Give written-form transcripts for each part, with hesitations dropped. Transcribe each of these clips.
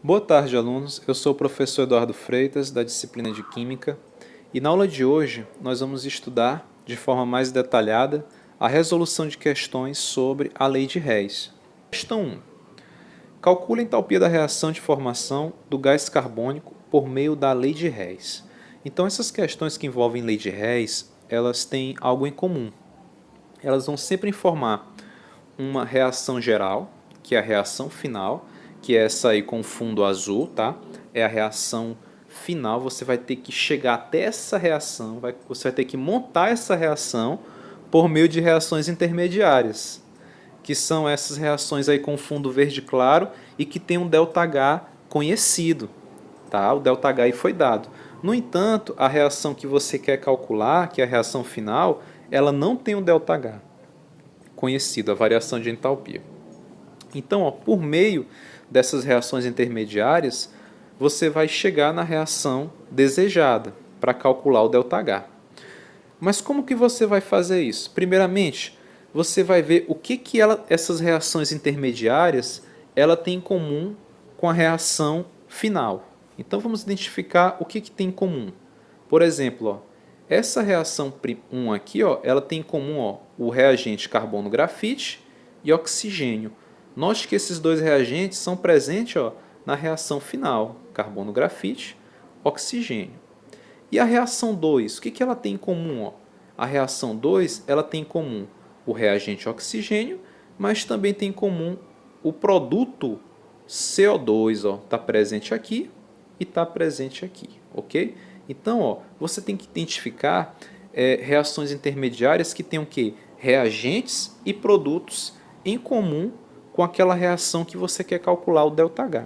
Boa tarde, alunos. Eu sou o professor Eduardo Freitas, da disciplina de Química, e na aula de hoje nós vamos estudar, de forma mais detalhada, a resolução de questões sobre a lei de Hess. Questão 1. Calcule a entalpia da reação de formação do gás carbônico por meio da lei de Hess. Então, essas questões que envolvem lei de Hess, elas têm algo em comum. Elas vão sempre informar uma reação geral, que é a reação final, que é essa aí com fundo azul, tá? É a reação final, você vai ter que chegar até essa reação, você vai ter que montar essa reação por meio de reações intermediárias, que são essas reações aí com fundo verde claro e que tem um ΔH conhecido, tá? O ΔH aí foi dado. No entanto, a reação que você quer calcular, que é a reação final, ela não tem um ΔH conhecido, a variação de entalpia. Então, por meio dessas reações intermediárias, você vai chegar na reação desejada para calcular o ΔH. Mas como que você vai fazer isso? Primeiramente, você vai ver o que essas reações intermediárias ela tem em comum com a reação final. Então vamos identificar o que tem em comum. Por exemplo, ó, essa reação 1 aqui, ó, ela tem em comum, ó, o reagente carbono-grafite e oxigênio. Note que esses dois reagentes são presentes, ó, na reação final, carbono-grafite, oxigênio. E a reação 2, o que ela tem em comum? Ó? A reação 2 ela tem em comum o reagente oxigênio, mas também tem em comum o produto CO2, está presente aqui e está presente aqui, ok? Então, ó, você tem que identificar reações intermediárias que tenham que reagentes e produtos em comum com aquela reação que você quer calcular o ΔH.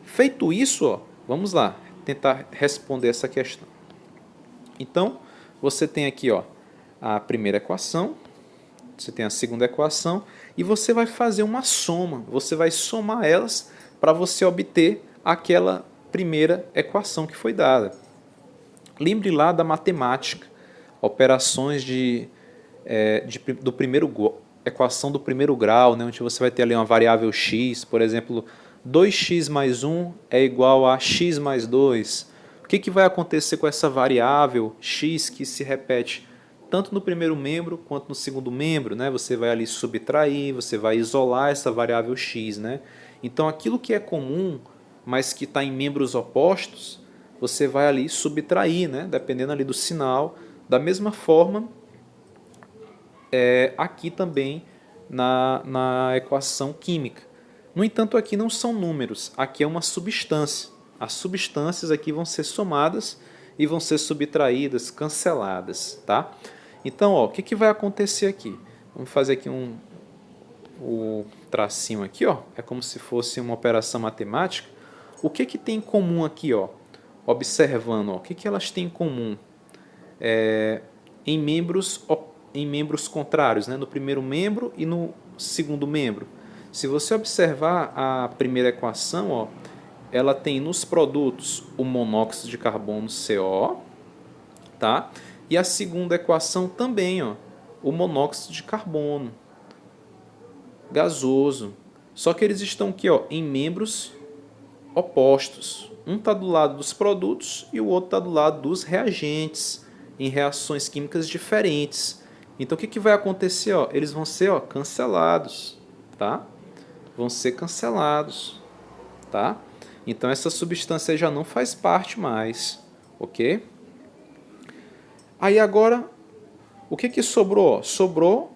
Feito isso, ó, vamos lá tentar responder essa questão. Então, você tem aqui, ó, a primeira equação, você tem a segunda equação e você vai fazer uma soma. Você vai somar elas para você obter aquela primeira equação que foi dada. Lembre lá da matemática, operações equação do primeiro grau, né, onde você vai ter ali uma variável x, por exemplo, 2x mais 1 é igual a x mais 2. O que vai acontecer com essa variável x que se repete tanto no primeiro membro quanto no segundo membro? Né? Você vai ali subtrair, você vai isolar essa variável x. Né? Então, aquilo que é comum, mas que está em membros opostos, você vai ali subtrair, né? Dependendo ali do sinal. Da mesma forma, aqui também na equação química. No entanto, aqui não são números, aqui é uma substância. As substâncias aqui vão ser somadas e vão ser subtraídas, canceladas, tá? Então, ó, o que vai acontecer aqui? Vamos fazer aqui o tracinho aqui, ó, é como se fosse uma operação matemática. O que tem em comum aqui, ó? Observando, ó, o que elas têm em comum em membros contrários, né? No primeiro membro e no segundo membro. Se você observar a primeira equação, ó, ela tem nos produtos o monóxido de carbono CO, tá? E a segunda equação também, ó, o monóxido de carbono gasoso. Só que eles estão aqui, ó, em membros opostos. Um está do lado dos produtos e o outro está do lado dos reagentes, em reações químicas diferentes. Então, o que vai acontecer? Ó? Eles vão ser, ó, cancelados, tá? Vão ser cancelados, tá? Então, essa substância já não faz parte mais, ok? Aí, agora, o que sobrou? Sobrou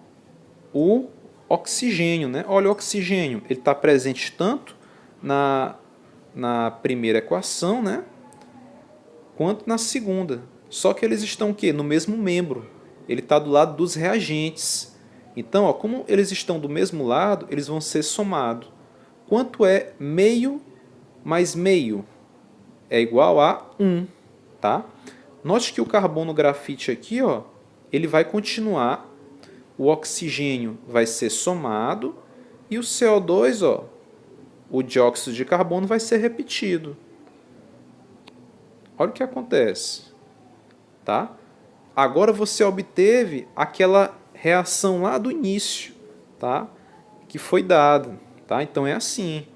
o oxigênio, né? Olha, o oxigênio, ele está presente tanto na primeira equação, né? Quanto na segunda. Só que eles estão o quê? No mesmo membro. Ele está do lado dos reagentes. Então, ó, como eles estão do mesmo lado, eles vão ser somados. Quanto é meio mais meio? É igual a 1. Tá? Note que o carbono grafite aqui, ó, ele vai continuar. O oxigênio vai ser somado. E o CO2, ó, o dióxido de carbono, vai ser repetido. Olha o que acontece. Tá? Agora você obteve aquela reação lá do início, tá? Que foi dada. Tá? Então é assim.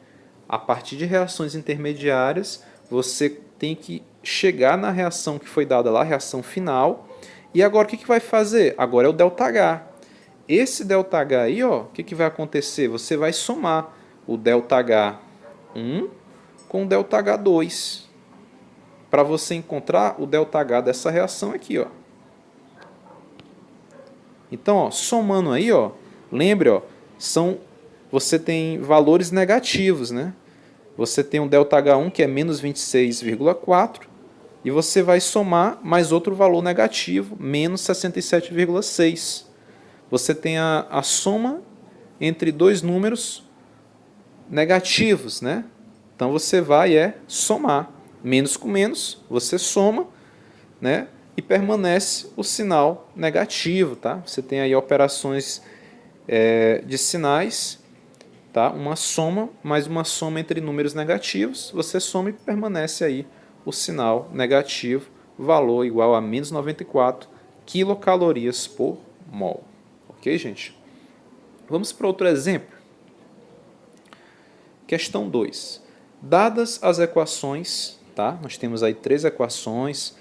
a partir de reações intermediárias, você tem que chegar na reação que foi dada lá, a reação final. E agora o que vai fazer? Agora é o ΔH. Esse ΔH aí, ó, o que vai acontecer? Você vai somar o ΔH1 com o ΔH2 para você encontrar o ΔH dessa reação aqui, ó. Então, ó, somando aí, ó, lembre, ó, você tem valores negativos, né? Você tem um ΔH1 que é menos 26,4 e você vai somar mais outro valor negativo, menos 67,6. Você tem a soma entre dois números negativos, né? Então você vai somar. Menos com menos, você soma, né? E permanece o sinal negativo, tá? Você tem aí operações de sinais, tá? Uma soma mais uma soma entre números negativos, você soma e permanece aí o sinal negativo, valor igual a menos 94 quilocalorias por mol. Ok, gente? Vamos para outro exemplo. Questão 2. Dadas as equações, tá? Nós temos aí 3 equações,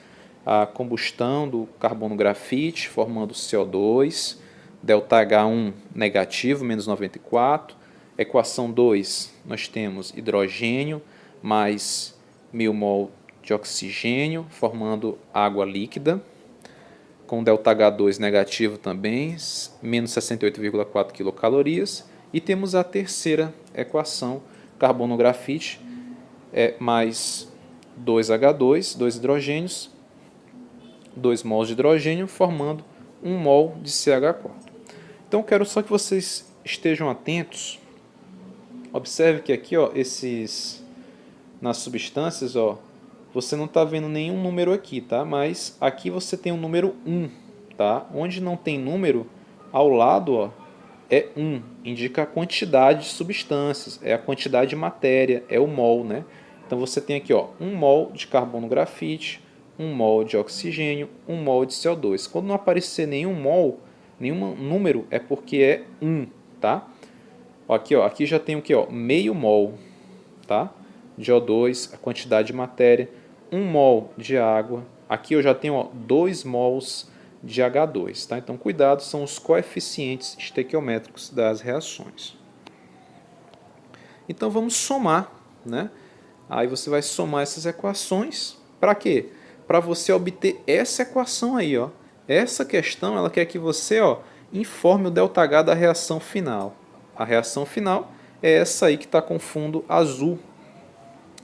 a combustão do carbono grafite formando CO2, ΔH1 negativo, menos 94. Equação 2, nós temos hidrogênio mais 1000 mol de oxigênio formando água líquida, com ΔH2 negativo também, menos 68,4 quilocalorias. E temos a terceira equação, carbono grafite mais 2H2, 2 hidrogênios, 2 mols de hidrogênio, formando 1 mol de CH4. Então, quero só que vocês estejam atentos. Observe que aqui, ó, nas substâncias, ó, você não está vendo nenhum número aqui, tá? Mas aqui você tem o número 1, tá? Onde não tem número, ao lado, ó, é 1, indica a quantidade de substâncias, é a quantidade de matéria, é o mol, né? Então você tem aqui, ó, 1 mol de carbono grafite, 1 mol de oxigênio, 1 mol de CO2. Quando não aparecer nenhum mol, nenhum número, é porque é 1, tá? Aqui, ó, aqui já tem o que, ó, meio mol, tá? De O2, a quantidade de matéria, 1 mol de água. Aqui eu já tenho, ó, 2 mols de H2, tá? Então cuidado, são os coeficientes estequiométricos das reações. Então vamos somar, né? Aí você vai somar essas equações, para quê? Para você obter essa equação aí, ó. Essa questão, ela quer que você, ó, informe o ΔH da reação final. A reação final é essa aí que está com fundo azul.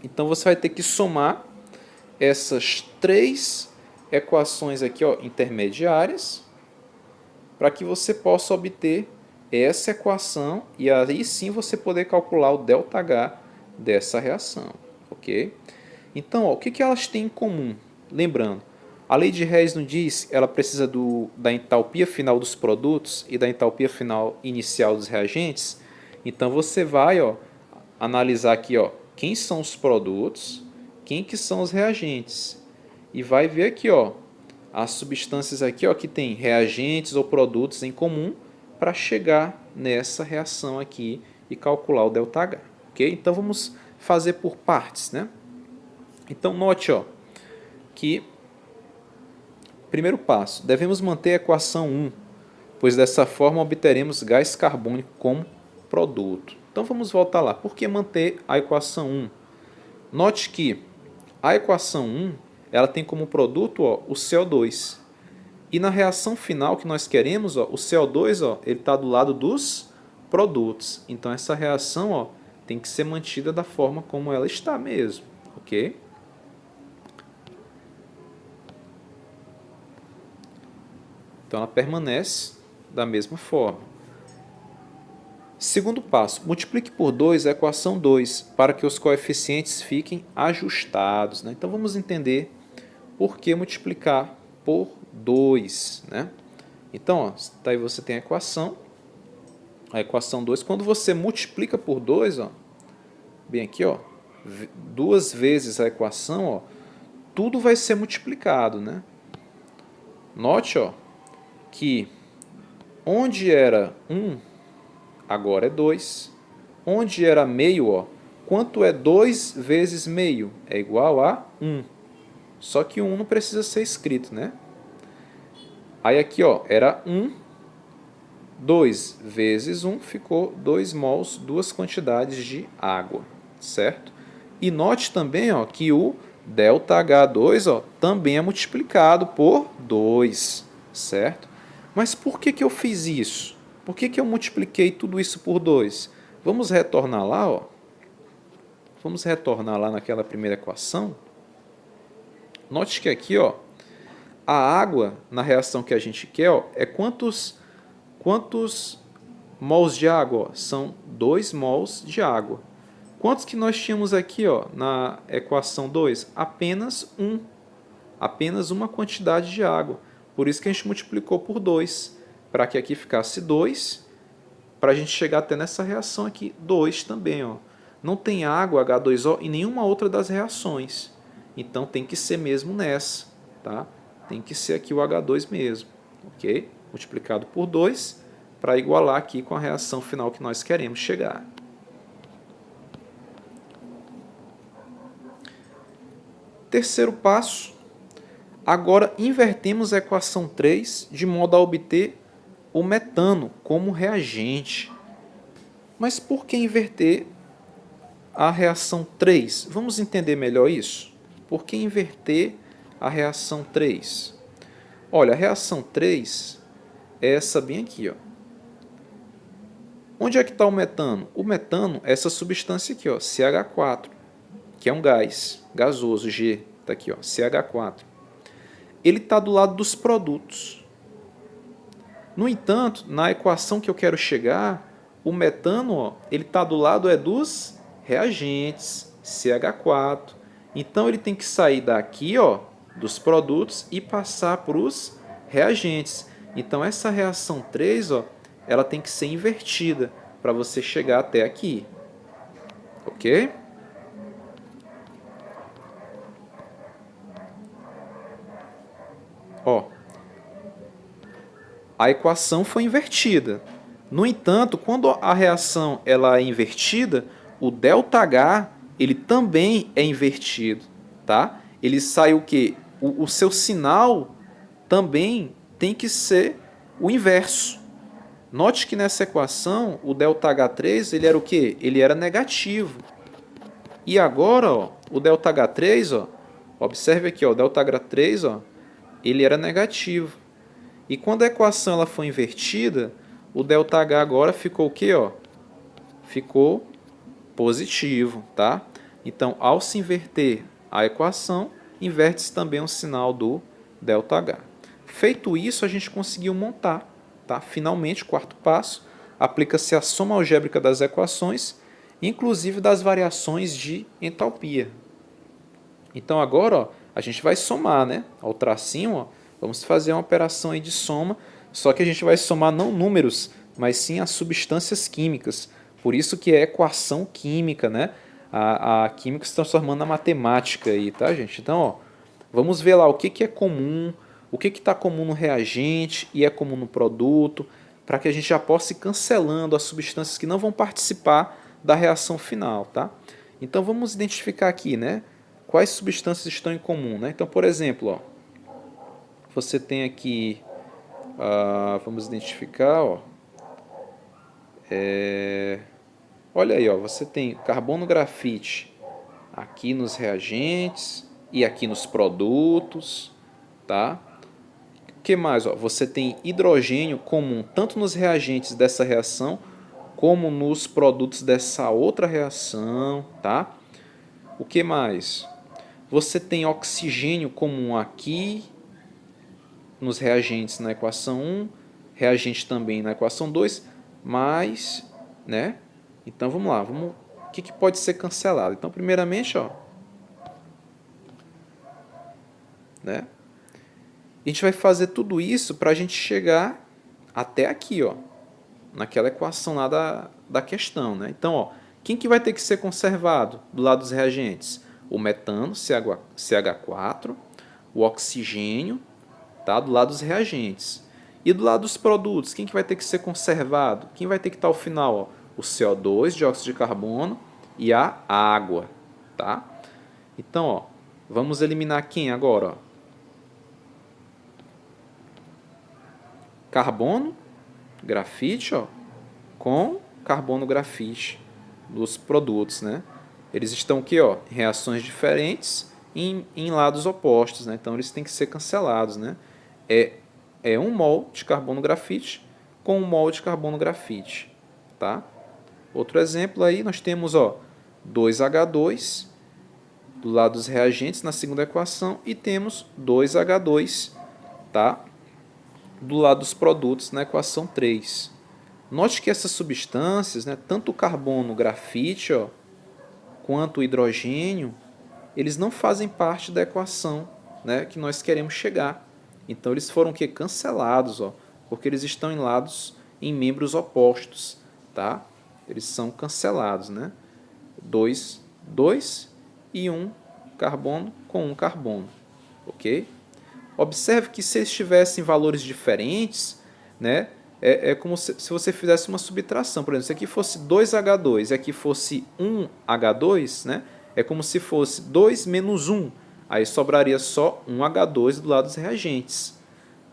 Então você vai ter que somar essas 3 equações aqui, ó, intermediárias, para que você possa obter essa equação e aí sim você poder calcular o ΔH dessa reação, ok? Então, ó, o que elas têm em comum? Lembrando, a lei de Hess nos diz que ela precisa da entalpia final dos produtos e da entalpia final inicial dos reagentes. Então você vai, ó, analisar aqui, ó, quem são os produtos, quem que são os reagentes. E vai ver aqui, ó, as substâncias aqui, ó, que tem reagentes ou produtos em comum para chegar nessa reação aqui e calcular o ΔH, ok? Então vamos fazer por partes, né? Então note, ó, que primeiro passo, devemos manter a equação 1, pois dessa forma obteremos gás carbônico como produto. Então vamos voltar lá. Por que manter a equação 1? Note que a equação 1 ela tem como produto, ó, o CO2. E na reação final que nós queremos, ó, o CO2 ó, ele está do lado dos produtos. Então essa reação ó, tem que ser mantida da forma como ela está mesmo. Ok? Então ela permanece da mesma forma. Segundo passo, multiplique por 2 a equação 2 para que os coeficientes fiquem ajustados, né? Então vamos entender por que multiplicar por 2. Né? Então, ó, tá aí você tem a equação 2. Quando você multiplica por 2, ó, bem aqui, ó, 2 vezes a equação, ó, tudo vai ser multiplicado. Né? Note ó, que onde era 1, agora é 2. Onde era meio, ó, Quanto é 2 vezes meio? É igual a 1. Só que o 1 não precisa ser escrito, né? Aí aqui, ó, era 1, 2 vezes 1 ficou 2 mols, duas quantidades de água, certo? E note também, ó, que o ΔH2, ó, também é multiplicado por 2, certo? Mas por que eu fiz isso? Por que eu multipliquei tudo isso por 2? Vamos retornar lá, ó. Vamos retornar lá naquela primeira equação. Note que aqui, ó, a água na reação que a gente quer, ó, é quantos mols de água? Ó? São 2 mols de água. Quantos que nós tínhamos aqui, ó, na equação 2? Apenas 1. Apenas uma quantidade de água. Por isso que a gente multiplicou por 2. Para que aqui ficasse 2, para a gente chegar até nessa reação aqui, 2 também. Ó. Não tem água H2O em nenhuma outra das reações. Então tem que ser mesmo nessa. Tá? Tem que ser aqui o H2 mesmo. Ok? Multiplicado por 2 para igualar aqui com a reação final que nós queremos chegar. Terceiro passo, agora invertemos a equação 3 de modo a obter o metano como reagente. Mas por que inverter a reação 3? Vamos entender melhor isso? Por que inverter a reação 3? Olha, a reação 3 é essa bem aqui, ó. Onde é que está o metano? O metano é essa substância aqui, ó, CH4, que é um gás, gasoso, G, está aqui, ó, CH4. Ele está do lado dos produtos. No entanto, na equação que eu quero chegar, o metano, ó, ele está do lado dos reagentes, CH4. Então, ele tem que sair daqui, ó, dos produtos e passar para os reagentes. Então, essa reação 3, ó, ela tem que ser invertida para você chegar até aqui. Ok? Ó, a equação foi invertida. No entanto, quando a reação ela é invertida, o ΔH ele também é invertido, tá? Ele sai o quê? O seu sinal também tem que ser o inverso. Note que nessa equação o ΔH3 ele era o quê? Ele era negativo. E agora, ó, o ΔH3, ó, observe aqui, ó, o ΔH3, ó, ele era negativo. E quando a equação ela foi invertida, o ΔH agora ficou o quê? Ó? Ficou positivo, tá? Então, ao se inverter a equação, inverte-se também o sinal do ΔH. Feito isso, a gente conseguiu montar, tá? Finalmente, o quarto passo, aplica-se a soma algébrica das equações, inclusive das variações de entalpia. Então, agora, ó, a gente vai somar, né? Ao tracinho, ó, vamos fazer uma operação aí de soma, só que a gente vai somar não números, mas sim as substâncias químicas. Por isso que é equação química, né? A química se transformando na matemática aí, tá, gente? Então, ó, vamos ver lá o que é comum, o que está comum no reagente e é comum no produto, para que a gente já possa ir cancelando as substâncias que não vão participar da reação final, tá? Então, vamos identificar aqui, né? Quais substâncias estão em comum, né? Então, por exemplo, ó, você tem aqui, vamos identificar, ó, olha aí, ó, você tem carbono grafite aqui nos reagentes e aqui nos produtos, tá? O que mais? Ó, você tem hidrogênio comum tanto nos reagentes dessa reação como nos produtos dessa outra reação, tá? O que mais? Você tem oxigênio comum aqui nos reagentes na equação 1, reagente também na equação 2, mas, né? Então vamos lá, o que pode ser cancelado? Então, primeiramente, ó, né? A gente vai fazer tudo isso para a gente chegar até aqui, ó, naquela equação lá da questão, né? Então, ó, quem que vai ter que ser conservado do lado dos reagentes? O metano, CH4, o oxigênio, tá? Do lado dos reagentes. E do lado dos produtos, quem que vai ter que ser conservado? Quem vai ter que estar ao final? Ó? O CO2, dióxido de carbono, e a água, tá? Então, ó, vamos eliminar quem agora, ó? Carbono, grafite, ó, com carbono grafite dos produtos, né? Eles estão aqui, ó, em reações diferentes em lados opostos, né? Então eles têm que ser cancelados, né? É 1 mol de carbono grafite com 1 mol de carbono grafite, tá? Outro exemplo aí, nós temos, ó, 2H2 do lado dos reagentes na segunda equação e temos 2H2, tá? Do lado dos produtos na equação 3. Note que essas substâncias, né, tanto o carbono grafite, ó, quanto o hidrogênio, eles não fazem parte da equação, né, que nós queremos chegar. Então eles foram que cancelados, ó, porque eles estão em membros opostos, tá? Eles são cancelados, né? 2 e 1 carbono com 1 carbono, ok? Observe que se eles tivessem valores diferentes, né, é como se você fizesse uma subtração. Por exemplo, se aqui fosse 2H2 e aqui fosse 1H2, né, é como se fosse 2 menos 1. Aí sobraria só 1H2 do lado dos reagentes,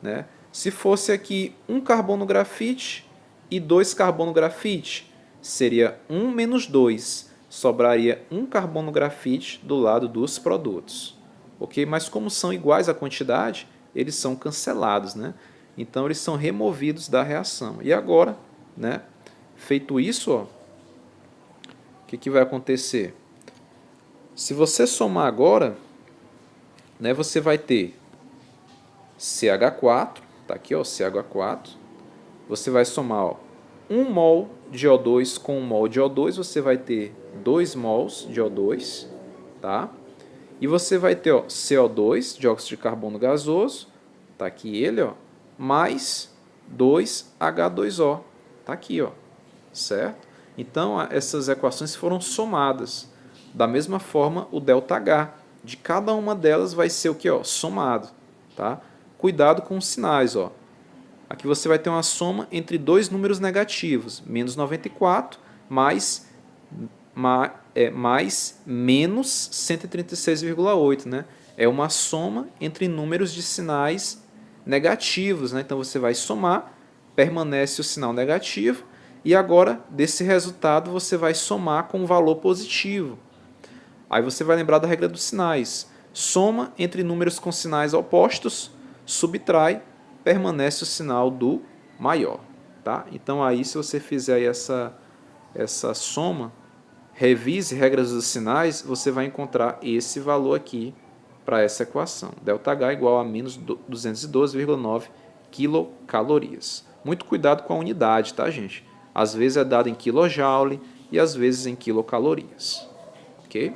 né? Se fosse aqui 1 carbono grafite e 2 carbono grafite, seria 1 menos 2. Sobraria 1 carbono grafite do lado dos produtos. Ok? Mas como são iguais a quantidade, eles são cancelados, né? Então eles são removidos da reação. E agora, né, feito isso, ó, o que vai acontecer? Se você somar agora, né, você vai ter CH4, tá aqui, ó, CH4. Você vai somar, ó, 1 mol de O2 com 1 mol de O2, você vai ter 2 mols de O2, tá? E você vai ter, ó, CO2, dióxido de carbono gasoso, tá aqui ele, ó, mais 2H2O, tá aqui, ó, certo? Então, essas equações foram somadas. Da mesma forma, o ΔH de cada uma delas vai ser o que, ó, somado, tá? Cuidado com os sinais, ó. Aqui você vai ter uma soma entre dois números negativos, menos 94 mais menos 136,8, né? É uma soma entre números de sinais negativos, né? Então você vai somar, permanece o sinal negativo e agora desse resultado você vai somar com um valor positivo. Aí você vai lembrar da regra dos sinais. Soma entre números com sinais opostos, subtrai, permanece o sinal do maior, tá? Então aí se você fizer aí essa soma, revise regras dos sinais, você vai encontrar esse valor aqui para essa equação. ΔH igual a menos 212,9 quilocalorias. Muito cuidado com a unidade, tá, gente? Às vezes é dado em kilojoule e às vezes em quilocalorias. Ok?